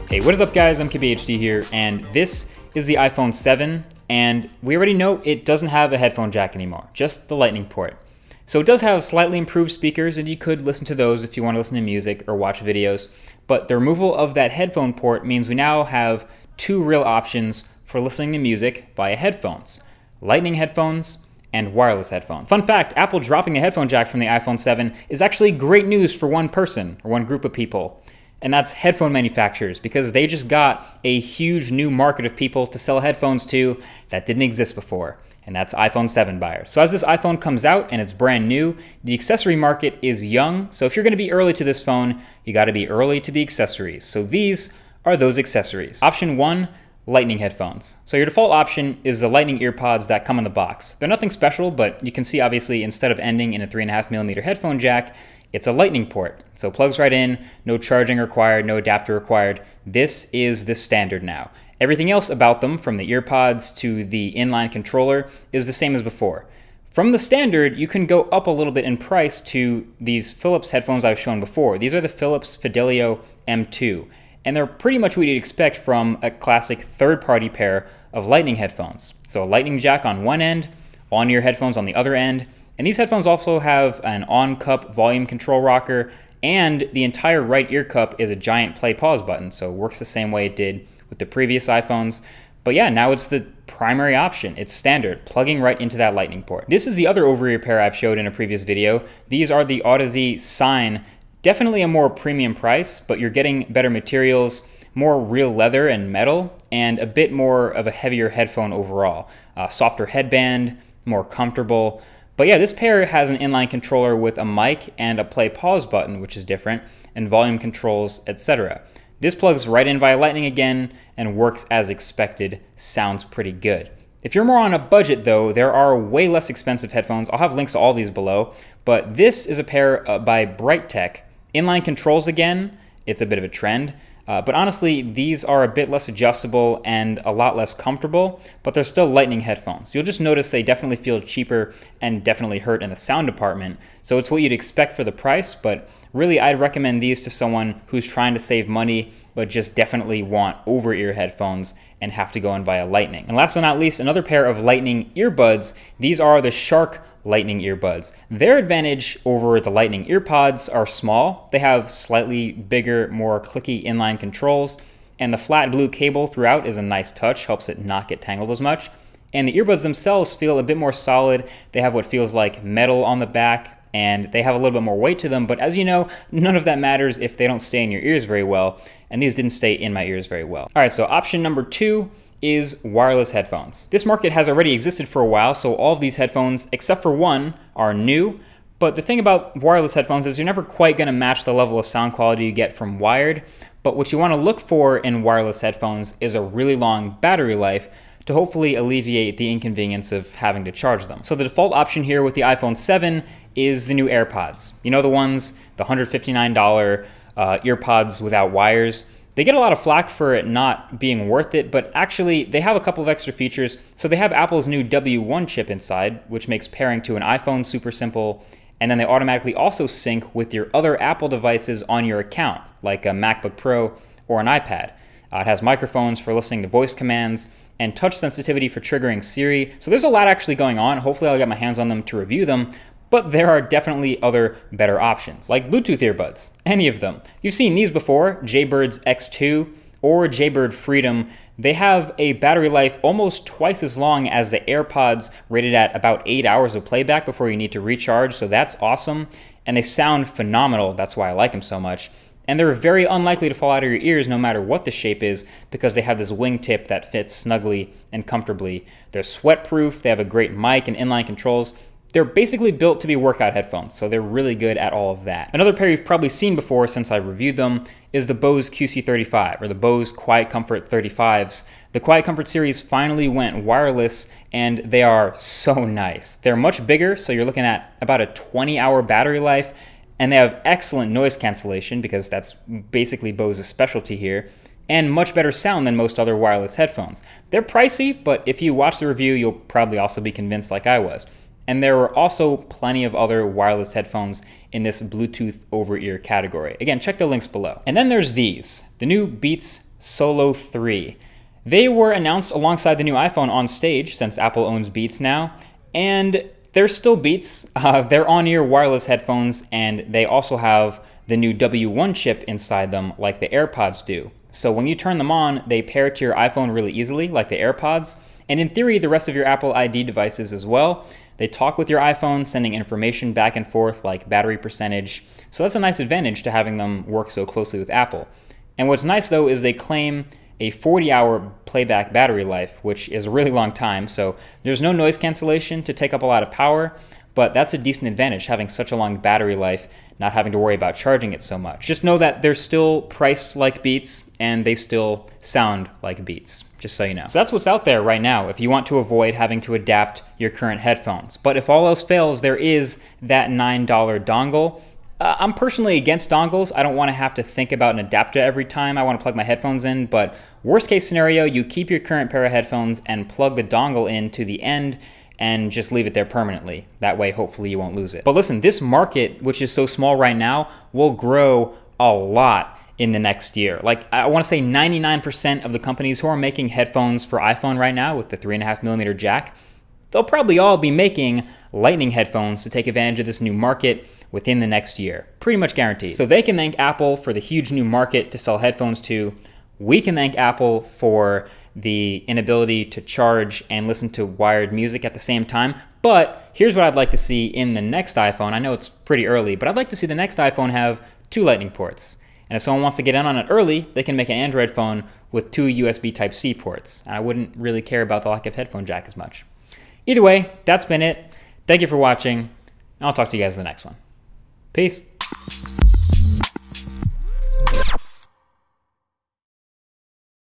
Hey, what is up guys? I'm KBHD here, and this is the iPhone 7, and we already know it doesn't have a headphone jack anymore, just the lightning port. So it does have slightly improved speakers, and you could listen to those if you want to listen to music or watch videos, but the removal of that headphone port means we now have two real options for listening to music via headphones: lightning headphones and wireless headphones. Fun fact, Apple dropping a headphone jack from the iPhone 7 is actually great news for one person or one group of people. And that's headphone manufacturers, because they just got a huge new market of people to sell headphones to that didn't exist before, and that's iPhone 7 buyers. So as this iPhone comes out and it's brand new, the accessory market is young, so if you're gonna be early to this phone, you gotta be early to the accessories. So these are those accessories. Option 1, lightning headphones. So your default option is the lightning earpods that come in the box. They're nothing special, but you can see obviously instead of ending in a 3.5mm headphone jack, it's a lightning port, so it plugs right in, no charging required, no adapter required. This is the standard now. Everything else about them, from the earpods to the inline controller, is the same as before. From the standard, you can go up a little bit in price to these Philips headphones I've shown before. These are the Philips Fidelio M2, and they're pretty much what you'd expect from a classic third-party pair of lightning headphones. So a lightning jack on one end, on-ear headphones on the other end. And these headphones also have an on-cup volume control rocker, and the entire right ear cup is a giant play-pause button, so it works the same way it did with the previous iPhones. But yeah, now it's the primary option. It's standard, plugging right into that lightning port. This is the other over-ear pair I've showed in a previous video. These are the Audeze Sign. Definitely a more premium price, but you're getting better materials, more real leather and metal, and a bit more of a heavier headphone overall. Softer headband, more comfortable. But yeah, this pair has an inline controller with a mic and a play pause button, which is different, and volume controls, etc. This plugs right in via lightning again and works as expected. Sounds pretty good. If you're more on a budget though, there are way less expensive headphones. I'll have links to all these below, but this is a pair by Brighttech. Inline controls again, it's a bit of a trend. But honestly, these are a bit less adjustable and a lot less comfortable, but they're still lightning headphones. You'll just notice they definitely feel cheaper and definitely hurt in the sound department. So it's what you'd expect for the price, but really I'd recommend these to someone who's trying to save money, but just definitely want over-ear headphones and have to go in via lightning. And last but not least, another pair of lightning earbuds. These are the Shark lightning earbuds. Their advantage over the lightning earpods are small. They have slightly bigger, more clicky inline controls, and the flat blue cable throughout is a nice touch, helps it not get tangled as much. And the earbuds themselves feel a bit more solid. They have what feels like metal on the back, and they have a little bit more weight to them, but as you know, none of that matters if they don't stay in your ears very well, and these didn't stay in my ears very well. All right, so option number 2 is wireless headphones. This market has already existed for a while, so all of these headphones, except for one, are new. But the thing about wireless headphones is you're never quite gonna match the level of sound quality you get from wired, but what you wanna look for in wireless headphones is a really long battery life to hopefully alleviate the inconvenience of having to charge them. So the default option here with the iPhone 7 is the new AirPods. You know, the ones, the $159 earpods without wires. They get a lot of flack for it not being worth it, but actually they have a couple of extra features. So they have Apple's new W1 chip inside, which makes pairing to an iPhone super simple, and then they automatically also sync with your other Apple devices on your account, like a MacBook Pro or an iPad. It has microphones for listening to voice commands, and touch sensitivity for triggering Siri. So there's a lot actually going on. Hopefully I'll get my hands on them to review them, but there are definitely other better options, like Bluetooth earbuds, any of them. You've seen these before, Jaybirds X2 or Jaybird Freedom. They have a battery life almost twice as long as the AirPods, rated at about 8 hours of playback before you need to recharge, so that's awesome. And they sound phenomenal, that's why I like them so much. And they're very unlikely to fall out of your ears no matter what the shape is, because they have this wingtip that fits snugly and comfortably. They're sweat-proof, they have a great mic and inline controls. They're basically built to be workout headphones, so they're really good at all of that. Another pair you've probably seen before since I reviewed them is the Bose QC35, or the Bose Quiet Comfort 35s. The Quiet Comfort series finally went wireless, and they are so nice. They're much bigger, so you're looking at about a 20-hour battery life, and they have excellent noise cancellation, because that's basically Bose's specialty here. and much better sound than most other wireless headphones. They're pricey, but if you watch the review, you'll probably also be convinced like I was. And there were also plenty of other wireless headphones in this Bluetooth over-ear category. Again, check the links below. And then there's these, the new Beats Solo 3. They were announced alongside the new iPhone on stage, since Apple owns Beats now, and they're still Beats. They're on-ear wireless headphones, and they also have the new W1 chip inside them like the AirPods do. So when you turn them on, they pair to your iPhone really easily, like the AirPods, and in theory, the rest of your Apple ID devices as well. They talk with your iPhone, sending information back and forth like battery percentage. So that's a nice advantage to having them work so closely with Apple. And what's nice though is they claim a 40-hour playback battery life, which is a really long time. So there's no noise cancellation to take up a lot of power, but that's a decent advantage, having such a long battery life, not having to worry about charging it so much. Just know that they're still priced like Beats and they still sound like Beats, just so you know. So that's what's out there right now if you want to avoid having to adapt your current headphones. But if all else fails, there is that $9 dongle. I'm personally against dongles. I don't want to have to think about an adapter every time I want to plug my headphones in, but worst case scenario, you keep your current pair of headphones and plug the dongle in to the end and just leave it there permanently. That way, hopefully you won't lose it. But listen, this market, which is so small right now, will grow a lot in the next year. Like, I want to say 99% of the companies who are making headphones for iPhone right now with the 3.5mm jack, they'll probably all be making Lightning headphones to take advantage of this new market within the next year. Pretty much guaranteed. So they can thank Apple for the huge new market to sell headphones to. We can thank Apple for the inability to charge and listen to wired music at the same time. But here's what I'd like to see in the next iPhone. I know it's pretty early, but I'd like to see the next iPhone have 2 Lightning ports. And if someone wants to get in on it early, they can make an Android phone with 2 USB Type-C ports. And I wouldn't really care about the lack of headphone jack as much. Either way, that's been it. Thank you for watching, and I'll talk to you guys in the next one. Peace.